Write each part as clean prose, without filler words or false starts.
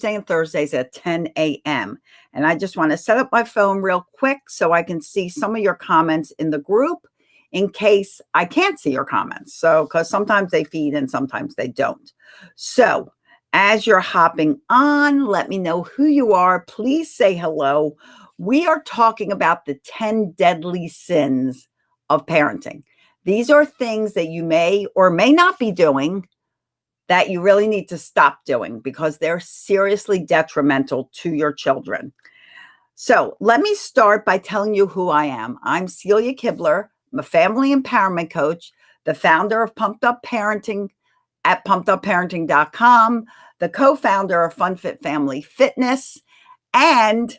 and Thursdays at 10 a.m. And I just want to set up my phone real quick so I can see some of your comments in the group in case I can't see your comments. So, because sometimes they feed and sometimes they don't. So, as you're hopping on, let me know who you are. Please say hello. We are talking about the 10 deadly sins of parenting. These are things that you may or may not be doing that you really need to stop doing because they're seriously detrimental to your children. So let me start by telling you who I am. I'm Celia Kibler. I'm a family empowerment coach, the founder of Pumped Up Parenting at pumpedupparenting.com, the co-founder of Fun Fit Family Fitness, and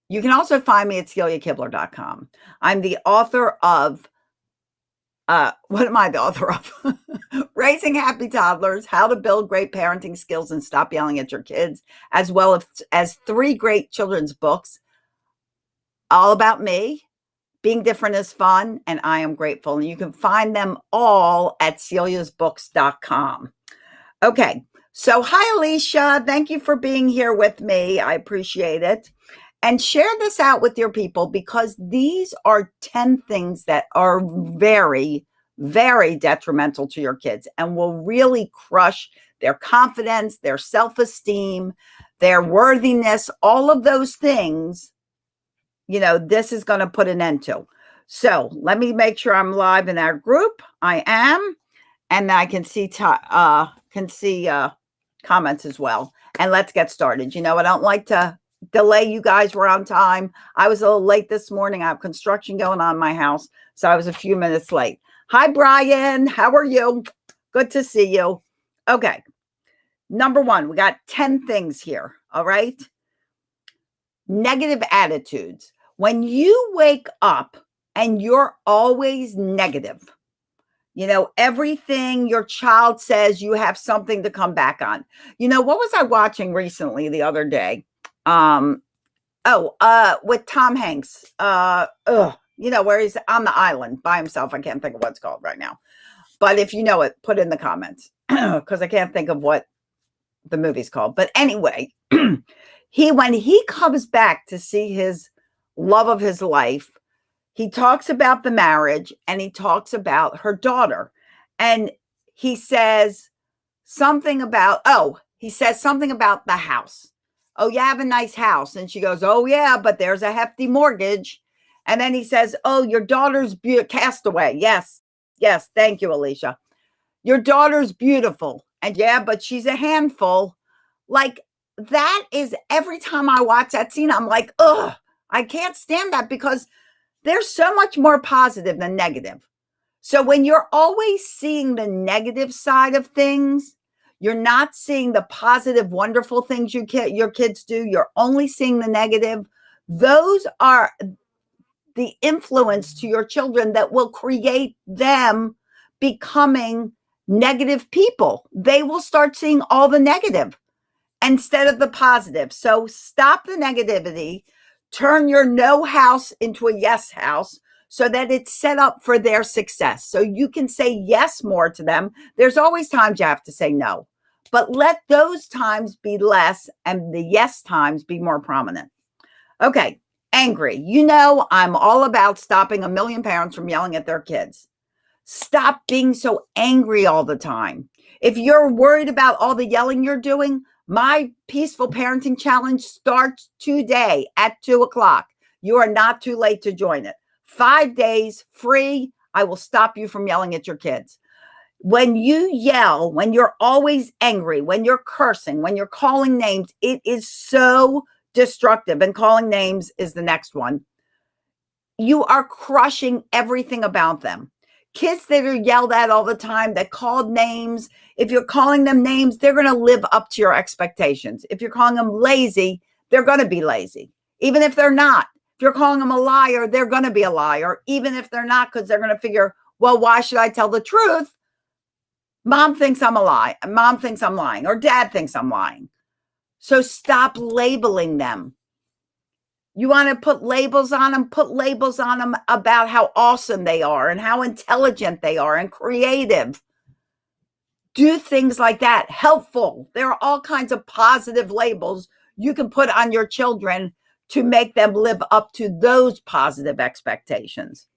you can also find me at celiakibler.com. I'm the author of what am I the author of? Raising Happy Toddlers, How to Build Great Parenting Skills and Stop Yelling at Your Kids, as well as 3 great children's books, all about me. Being different is fun, and I am grateful. And you can find them all at celiasbooks.com. Okay, so hi, Alicia. Thank you for being here with me. I appreciate it. And share this out with your people because these are 10 things that are very, very detrimental to your kids and will really crush their confidence, their self-esteem, their worthiness, all of those things. You know, this is going to put an end to. So let me make sure I'm live in our group. I am, and I can see comments as well. And let's get started. You know, I don't like to delay you guys. Were on time. I was a little late this morning. I have construction going on in my house, so I was a few minutes late. Hi, Brian. How are you? Good to see you. Okay. Number 1, we got 10 things here. All right. Negative attitudes. When you wake up and you're always negative, you know, everything your child says, you have something to come back on. You know, what was I watching recently the other day? With Tom Hanks, you know, where he's on the island by himself. I can't think of what it's called right now, but if you know it, put in the comments because I can't think of what the movie's called. But anyway, when he comes back to see his love of his life, he talks about the marriage and he talks about her daughter. And he says something about the house. Oh, you have a nice house. And she goes, oh, yeah, but there's a hefty mortgage. And then he says, oh, your daughter's castaway. Yes. Yes. Thank you, Alicia. Your daughter's beautiful. And yeah, but she's a handful. Like that is every time I watch that scene, I'm like, ugh, I can't stand that because there's so much more positive than negative. So when you're always seeing the negative side of things, you're not seeing the positive, wonderful things your kids do. You're only seeing the negative. Those are the influence to your children that will create them becoming negative people. They will start seeing all the negative instead of the positive. So stop the negativity. Turn your no house into a yes house so that it's set up for their success. So you can say yes more to them. There's always times you have to say no, but let those times be less and the yes times be more prominent. Okay, angry. You know, I'm all about stopping a million parents from yelling at their kids. Stop being so angry all the time. If you're worried about all the yelling you're doing, my Peaceful Parenting Challenge starts today at 2:00. You are not too late to join it. 5 days free. I will stop you from yelling at your kids. When you yell, when you're always angry, when you're cursing, when you're calling names, it is so destructive. And calling names is the next one. You are crushing everything about them. Kids that are yelled at all the time, that called names, if you're calling them names, they're going to live up to your expectations. If you're calling them lazy, they're going to be lazy, even if they're not. If you're calling them a liar, they're going to be a liar, even if they're not, because they're going to figure, well, why should I tell the truth? Mom thinks I'm a lie. Mom thinks I'm lying, or dad thinks I'm lying. So stop labeling them. You want to put labels on them about how awesome they are and how intelligent they are and creative. Do things like that. Helpful. There are all kinds of positive labels you can put on your children to make them live up to those positive expectations.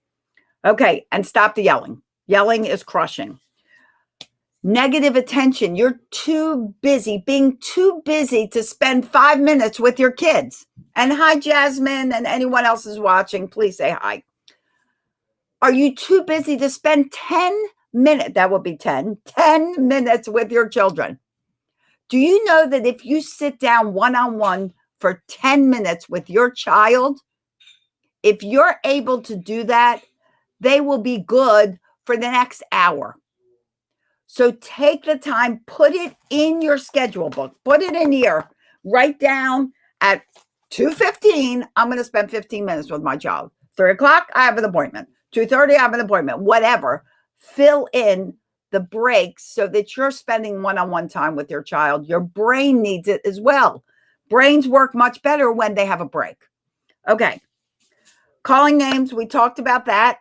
Okay, and stop the yelling. Yelling is crushing. Negative attention. You're too busy, being too busy to spend 5 minutes with your kids. And hi, Jasmine, and anyone else is watching, please say hi. Are you too busy to spend 10 minutes? That would be 10 minutes with your children. Do you know that if you sit down one-on-one for 10 minutes with your child, if you're able to do that, they will be good for the next hour. So take the time, put it in your schedule book, put it in here, write down at 2:15, I'm going to spend 15 minutes with my child. 3 o'clock, I have an appointment. 2:30, I have an appointment, whatever. Fill in the breaks so that you're spending one-on-one time with your child. Your brain needs it as well. Brains work much better when they have a break. Okay. Calling names, we talked about that.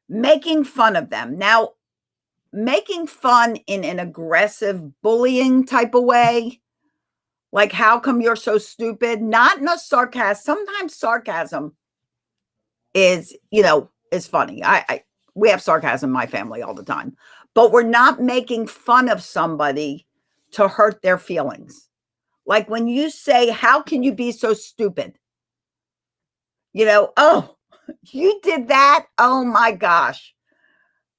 Making fun of them. Now, making fun in an aggressive bullying type of way, like how come you're so stupid, not in a sarcasm. Sometimes sarcasm is, is funny. We have sarcasm in my family all the time, but we're not making fun of somebody to hurt their feelings. Like when you say, how can you be so stupid? Oh, you did that? Oh my gosh.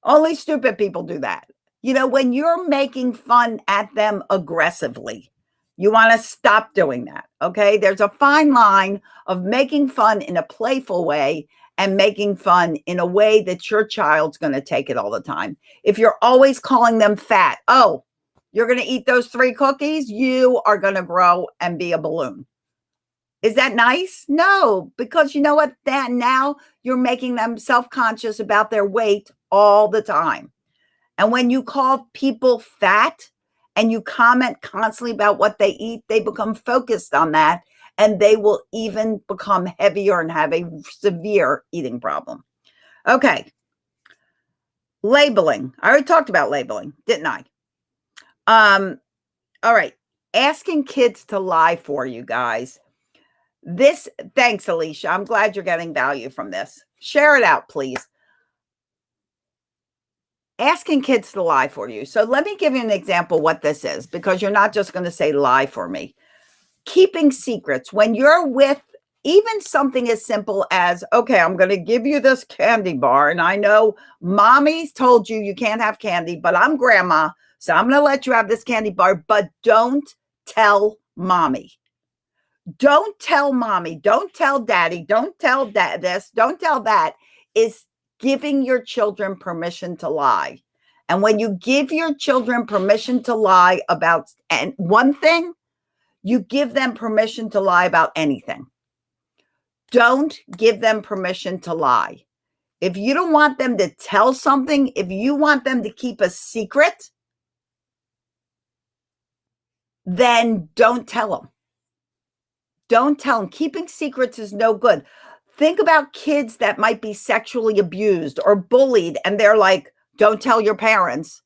Only stupid people do that. When you're making fun at them aggressively, you want to stop doing that. Okay. There's a fine line of making fun in a playful way and making fun in a way that your child's going to take it all the time. If you're always calling them fat, oh, you're going to eat those 3 cookies, you are going to grow and be a balloon. Is that nice? No, because you know what? That now you're making them self-conscious about their weight all the time. And when you call people fat and you comment constantly about what they eat, they become focused on that and they will even become heavier and have a severe eating problem. Okay. Labeling. I already talked about labeling, didn't I? All right. Asking kids to lie for you guys. Thanks, Alicia. I'm glad you're getting value from this. Share it out, please. Asking kids to lie for you. So let me give you an example what this is, because you're not just going to say lie for me. Keeping secrets. When you're with even something as simple as, okay, I'm going to give you this candy bar. And I know mommy's told you can't have candy, but I'm grandma. So I'm going to let you have this candy bar, but don't tell mommy. Don't tell mommy, don't tell daddy, don't tell this, don't tell that, is giving your children permission to lie. And when you give your children permission to lie about one thing, you give them permission to lie about anything. Don't give them permission to lie. If you don't want them to tell something, if you want them to keep a secret, then don't tell them. Don't tell them. Keeping secrets is no good. Think about kids that might be sexually abused or bullied, and they're like, don't tell your parents.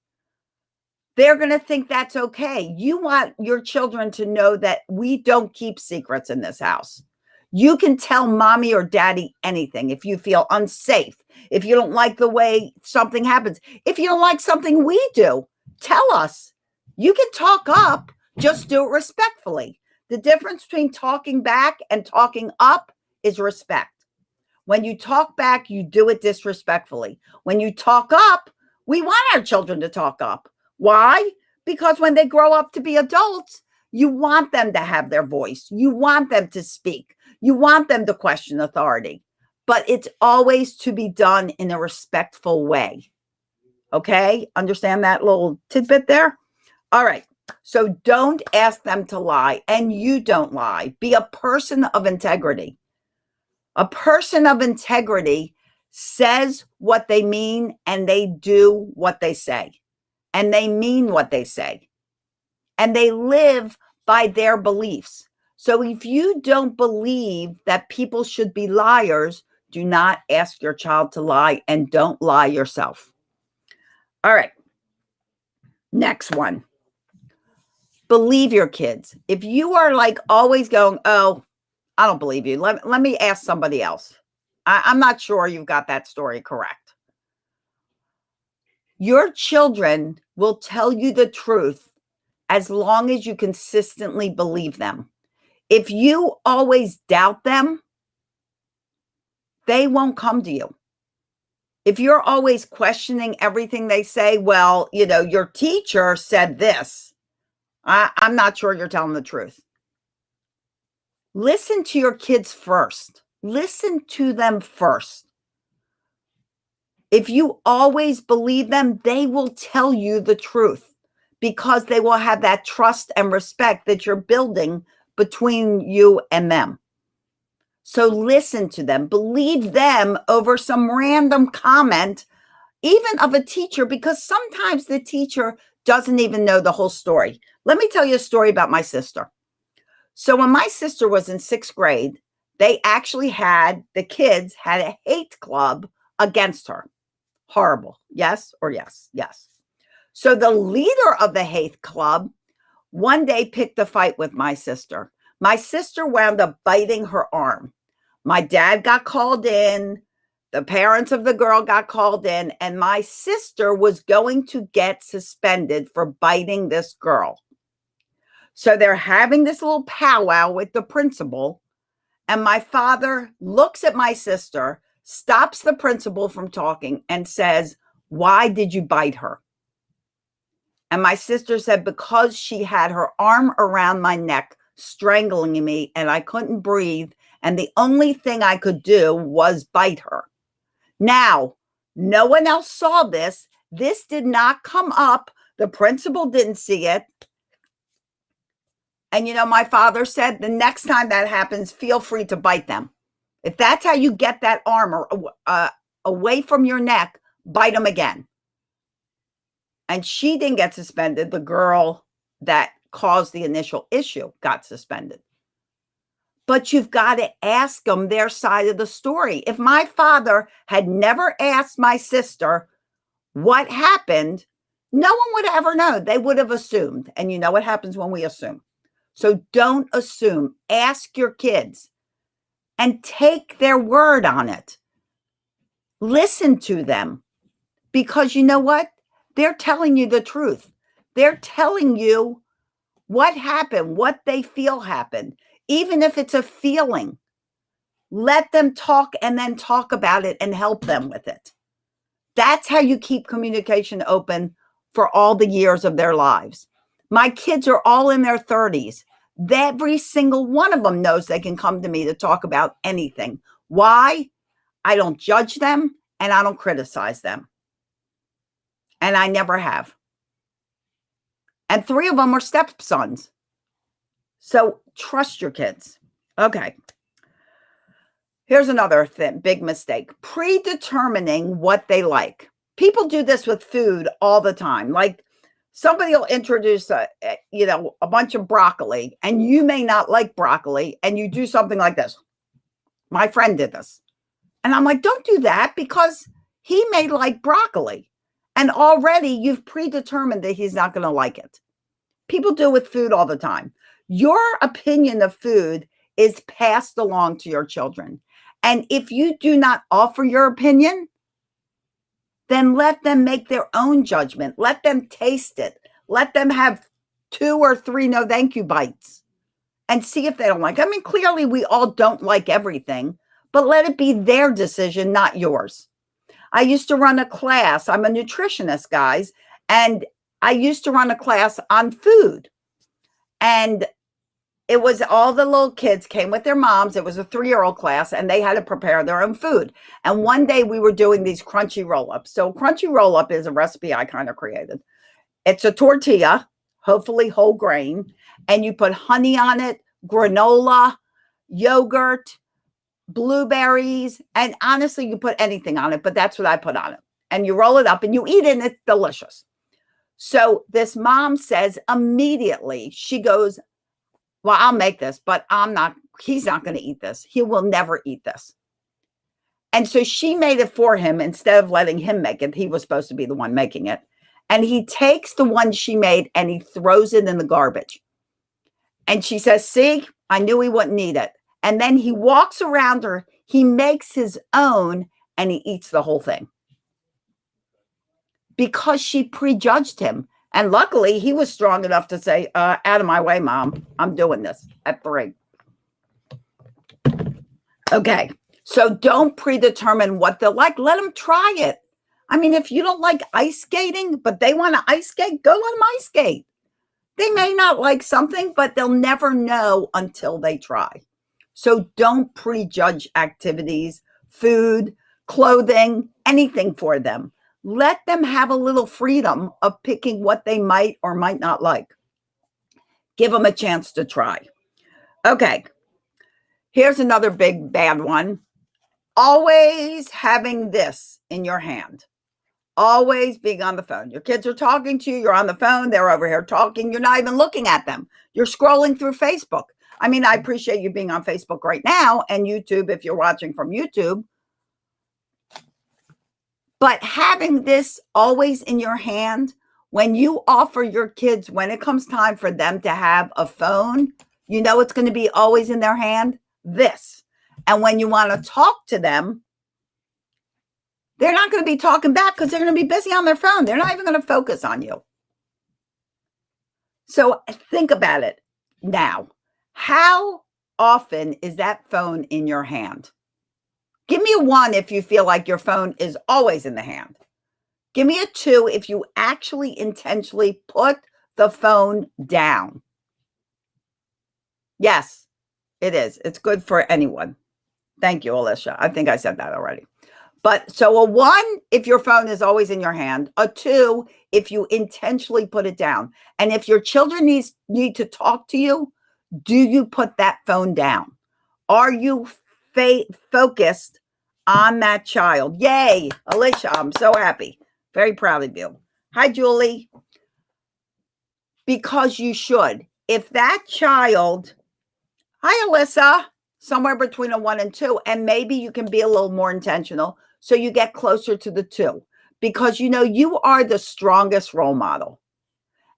They're going to think that's okay. You want your children to know that we don't keep secrets in this house. You can tell mommy or daddy anything if you feel unsafe, if you don't like the way something happens, if you don't like something we do, tell us. You can talk up, just do it respectfully. The difference between talking back and talking up is respect. When you talk back, you do it disrespectfully. When you talk up, we want our children to talk up. Why? Because when they grow up to be adults, you want them to have their voice. You want them to speak. You want them to question authority. But it's always to be done in a respectful way. Okay? Understand that little tidbit there? All right. So don't ask them to lie, and you don't lie. Be a person of integrity. A person of integrity says what they mean, and they do what they say, and they mean what they say, and they live by their beliefs. So if you don't believe that people should be liars, do not ask your child to lie, and don't lie yourself. All right. Next one. Believe your kids. If you are like always going, oh, I don't believe you. Let me ask somebody else. I'm not sure you've got that story correct. Your children will tell you the truth as long as you consistently believe them. If you always doubt them, they won't come to you. If you're always questioning everything they say, well, your teacher said this, I'm not sure you're telling the truth. Listen to your kids first. Listen to them first. If you always believe them, they will tell you the truth because they will have that trust and respect that you're building between you and them. So listen to them, believe them over some random comment, even of a teacher, because sometimes the teacher doesn't even know the whole story. Let me tell you a story about my sister. So when my sister was in 6th grade, they actually the kids had a hate club against her. Horrible. Yes or yes? Yes. So the leader of the hate club one day picked a fight with my sister. My sister wound up biting her arm. My dad got called in. The parents of the girl got called in, and my sister was going to get suspended for biting this girl. So they're having this little powwow with the principal, and my father looks at my sister, stops the principal from talking, and says, "Why did you bite her?" And my sister said, "Because she had her arm around my neck, strangling me, and I couldn't breathe, and the only thing I could do was bite her." Now, no one else saw this. This did not come up. The principal didn't see it. And my father said, the next time that happens, feel free to bite them. If that's how you get that arm away from your neck, bite them again. And she didn't get suspended. The girl that caused the initial issue got suspended. But you've got to ask them their side of the story. If my father had never asked my sister what happened, no one would ever know. They would have assumed. And you know what happens when we assume. So don't assume. Ask your kids and take their word on it. Listen to them, because you know what? They're telling you the truth. They're telling you what happened, what they feel happened. Even if it's a feeling, let them talk and then talk about it and help them with it. That's how you keep communication open for all the years of their lives. My kids are all in their 30s. Every single one of them knows they can come to me to talk about anything. Why? I don't judge them and I don't criticize them. And I never have. And 3 of them are stepsons. So trust your kids. Okay. Here's another big mistake. Predetermining what they like. People do this with food all the time. Like somebody will introduce a bunch of broccoli, and you may not like broccoli, and you do something like this. My friend did this. And I'm like, don't do that, because he may like broccoli. And already you've predetermined that he's not going to like it. People do with food all the time. Your opinion of food is passed along to your children. And if you do not offer your opinion, then let them make their own judgment. Let them taste it. Let them have 2 or 3 no thank you bites and see if they don't like it. I mean, clearly we all don't like everything, but let it be their decision, not yours. I used to run a class. I'm a nutritionist, guys, and I used to run a class on food. And it was all the little kids came with their moms. It was a 3-year-old class, and they had to prepare their own food. And one day we were doing these crunchy roll-ups. So crunchy roll-up is a recipe I kind of created. It's a tortilla, hopefully whole grain, and you put honey on it, granola, yogurt, blueberries, and honestly, you put anything on it, but that's what I put on it. And you roll it up and you eat it, and it's delicious. So this mom says immediately, she goes, well, I'll make this, but he's not going to eat this. He will never eat this. And so she made it for him instead of letting him make it. He was supposed to be the one making it. And he takes the one she made and he throws it in the garbage. And she says, see, I knew he wouldn't eat it. And then he walks around her, he makes his own, and he eats the whole thing. Because she prejudged him. And luckily, he was strong enough to say, out of my way, Mom. I'm doing this at 3. Okay. So don't predetermine what they'll like. Let them try it. I mean, if you don't like ice skating, but they want to ice skate, go let them ice skate. They may not like something, but they'll never know until they try. So don't prejudge activities, food, clothing, anything for them. Let them have a little freedom of picking what they might or might not like. Give them a chance to try. Okay. Here's another big bad one. Always having this in your hand. Always being on the phone. Your kids are talking to you. You're on the phone. They're over here talking. You're not even looking at them. You're scrolling through Facebook. I mean, I appreciate you being on Facebook right now and YouTube if you're watching from YouTube. But having this always in your hand, when you offer your kids, when it comes time for them to have a phone, you know it's going to be always in their hand, this. And when you want to talk to them, they're not going to be talking back because they're going to be busy on their phone. They're not even going to focus on you. So think about it now. How often is that phone in your hand? Give me a 1 if you feel like your phone is always in the hand. Give me a 2 if you actually intentionally put the phone down. Yes, it is. It's good for anyone. Thank you, Alicia. I think I said that already. But so a 1 if your phone is always in your hand, a 2 if you intentionally put it down. And if your children need to talk to you, do you put that phone down? Are you focused on that child? Yay, Alicia, I'm so happy. Very proud of you. Hi, Julie. Because you should. If that child, hi, Alyssa, somewhere between a 1 and 2, and maybe you can be a little more intentional so you get closer to the 2, because you know you are the strongest role model.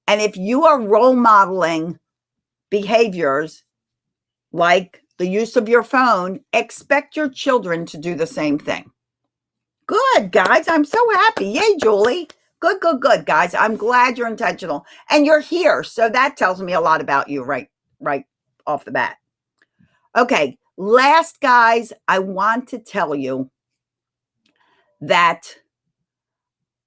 And if you are role modeling behaviors like the use of your phone, expect your children to do the same thing. Good, guys. I'm so happy. Yay, Julie. Good, good, good, guys. I'm glad you're intentional and you're here. So that tells me a lot about you right off the bat. Okay. Last, guys, I want to tell you that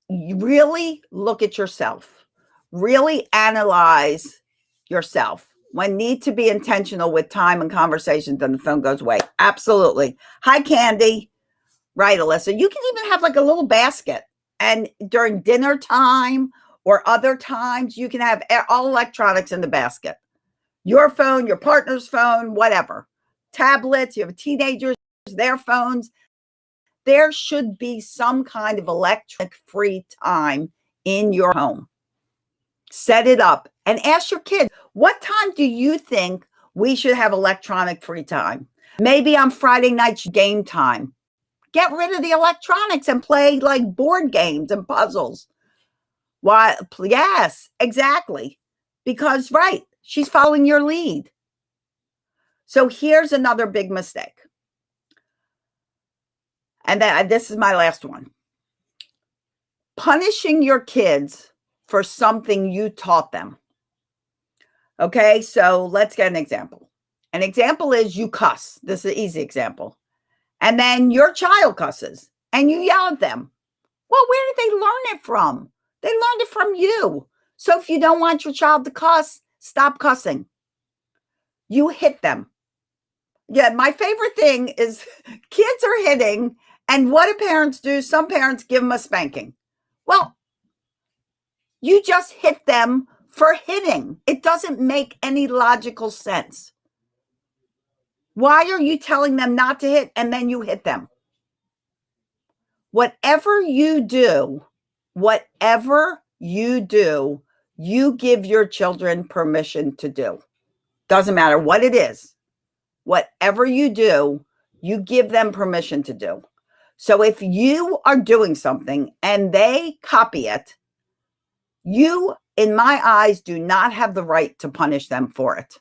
you really look at yourself, really analyze yourself. When need to be intentional with time and conversations, then the phone goes away. Absolutely. Hi, Candy. Right, Alyssa. You can even have like a little basket. And during dinner time or other times, you can have all electronics in the basket. Your phone, your partner's phone, whatever. Tablets, you have teenagers, their phones. There should be some kind of electronic-free time in your home. Set it up and ask your kids, what time do you think we should have electronic free time? Maybe on Friday night's game time. Get rid of the electronics and play like board games and puzzles. Why? Yes, exactly. Because, right, she's following your lead. So here's another big mistake. And this is my last one. Punishing your kids for something you taught them. Okay, so let's get an example. An example is you cuss. This is an easy example. And then your child cusses and you yell at them. Well, where did they learn it from? They learned it from you. So if you don't want your child to cuss, stop cussing. You hit them. Yeah, my favorite thing is kids are hitting, and what do parents do? Some parents give them a spanking. Well, you just hit them for hitting. It doesn't make any logical sense. Why are you telling them not to hit and then you hit them? Whatever you do, you give your children permission to do. Doesn't matter what it is. Whatever you do, you give them permission to do. So if you are doing something and they copy it, You, in my eyes, do not have the right to punish them for it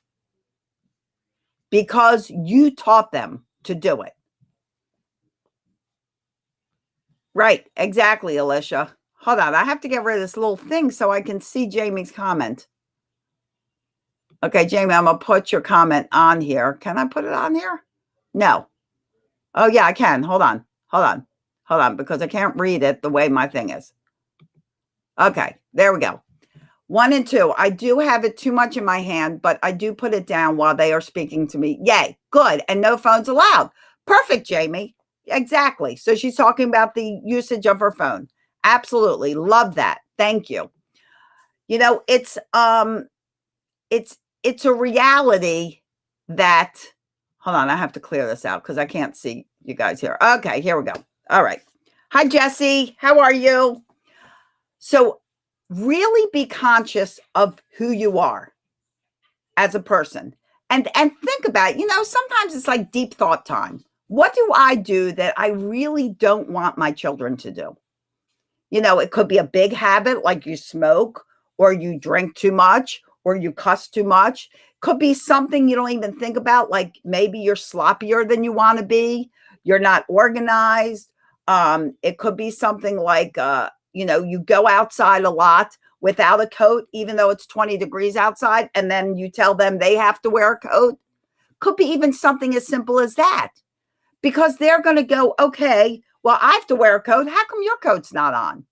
because you taught them to do it. Right, exactly, Alicia. Hold on, I have to get rid of this little thing so I can see Jamie's comment. Okay, Jamie, I'm going to put your comment on here. Can I put it on here? No. Oh, yeah, I can. Hold on, because I can't read it the way my thing is. Okay, there we go. 1 and 2. I do have it too much in my hand, but I do put it down while they are speaking to me. Yay, good. And no phones allowed. Perfect, Jamie. Exactly. So she's talking about the usage of her phone. Absolutely. Love that. Thank you. You know, it's a reality that, hold on, I have to clear this out because I can't see you guys here. Okay, here we go. All right. Hi, Jesse. How are you? So really be conscious of who you are as a person and think about, sometimes it's like deep thought time. What do I do that I really don't want my children to do? It could be a big habit like you smoke or you drink too much or you cuss too much. Could be something you don't even think about, like maybe you're sloppier than you want to be. You're not organized. It could be something like, you go outside a lot without a coat, even though it's 20 degrees outside, and then you tell them they have to wear a coat. Could be even something as simple as that, because they're going to go, okay, well, I have to wear a coat. How come your coat's not on?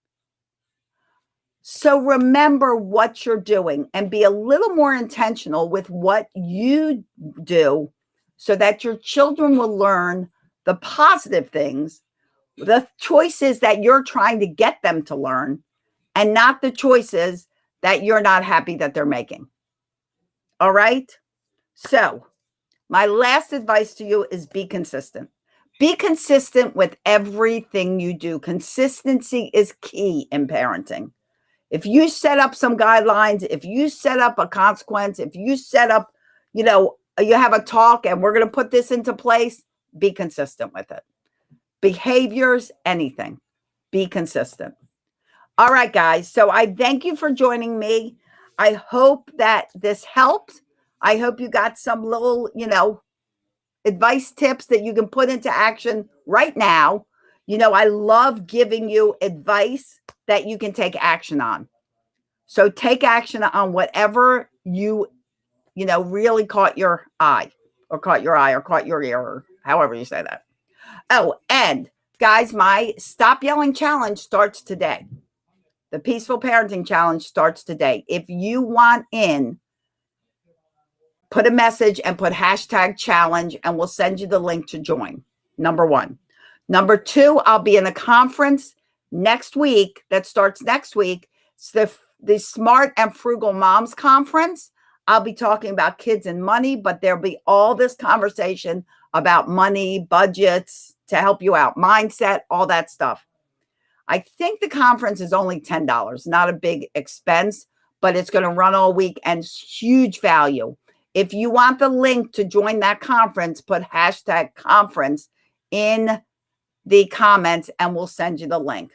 So remember what you're doing and be a little more intentional with what you do so that your children will learn the positive things, the choices that you're trying to get them to learn, and not the choices that you're not happy that they're making. All right? So my last advice to you is be consistent. Be consistent with everything you do. Consistency is key in parenting. If you set up some guidelines, if you set up a consequence, if you set up, you have a talk and we're going to put this into place, be consistent with it. Behaviors, anything, be consistent. All right, guys. So I thank you for joining me. I hope that this helped. I hope you got some little, advice tips that you can put into action right now. I love giving you advice that you can take action on. So take action on whatever you really caught your eye or caught your ear, or however you say that. Oh, and guys, my Stop Yelling Challenge starts today. The Peaceful Parenting Challenge starts today. If you want in, put a message and put #challenge and we'll send you the link to join. Number 1. Number 2, I'll be in a conference next week that starts next week. It's the Smart and Frugal Moms Conference. I'll be talking about kids and money, but there'll be all this conversation about money, budgets to help you out, mindset, all that stuff. I think the conference is only $10, not a big expense, but it's going to run all week and huge value. If you want the link to join that conference, put #conference in the comments and we'll send you the link.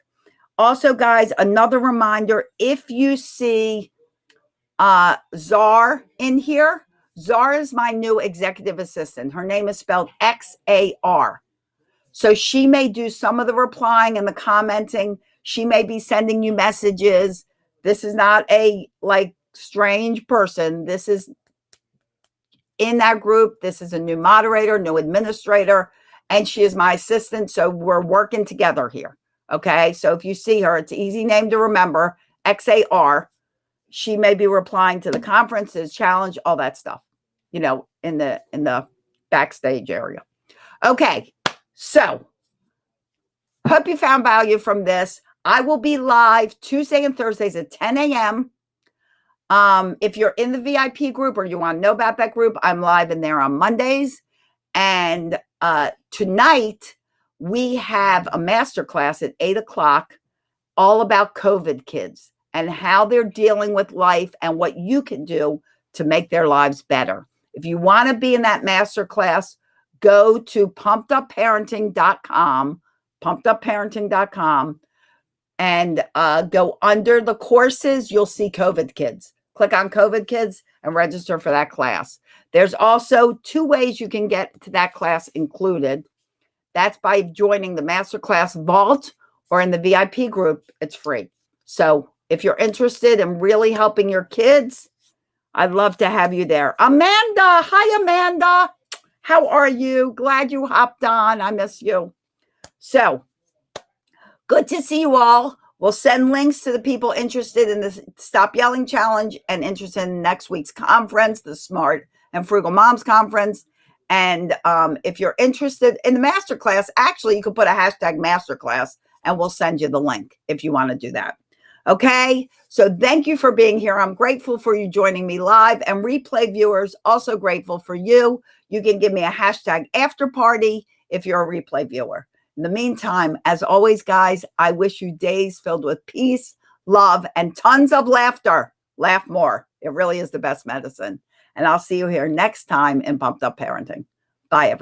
Also, guys, another reminder, if you see Czar in here, Czar is my new executive assistant. Her name is spelled XAR. So she may do some of the replying and the commenting. She may be sending you messages. This is not a strange person. This is in that group. This is a new moderator, new administrator, and she is my assistant. So we're working together here. Okay. So if you see her, it's an easy name to remember, XAR. She may be replying to the conferences, challenge, all that stuff, in the backstage area. Okay. So hope you found value from this. I will be live Tuesday and Thursdays at 10 a.m. If you're in the VIP group or you want to know about that group, I'm live in there on Mondays. And tonight we have a masterclass at 8:00 all about COVID kids and how they're dealing with life and what you can do to make their lives better. If you want to be in that masterclass, go to pumpedupparenting.com, pumpedupparenting.com. and go under the courses. You'll see COVID Kids. Click on COVID Kids and register for that class. There's also 2 ways you can get to that class included. That's by joining the Masterclass Vault or in the VIP group. It's free. So if you're interested in really helping your kids, I'd love to have you there. Amanda. Hi, Amanda. How are you? Glad you hopped on. I miss you. So good to see you all. We'll send links to the people interested in the Stop Yelling Challenge and interested in next week's conference, the Smart and Frugal Moms Conference. And if you're interested in the masterclass, actually, you can put a hashtag masterclass and we'll send you the link if you want to do that. Okay, so thank you for being here. I'm grateful for you joining me live, and replay viewers, also grateful for you. You can give me a hashtag after party if you're a replay viewer. In the meantime, as always, guys, I wish you days filled with peace, love, and tons of laughter. Laugh more. It really is the best medicine. And I'll see you here next time in Pumped Up Parenting. Bye, everyone.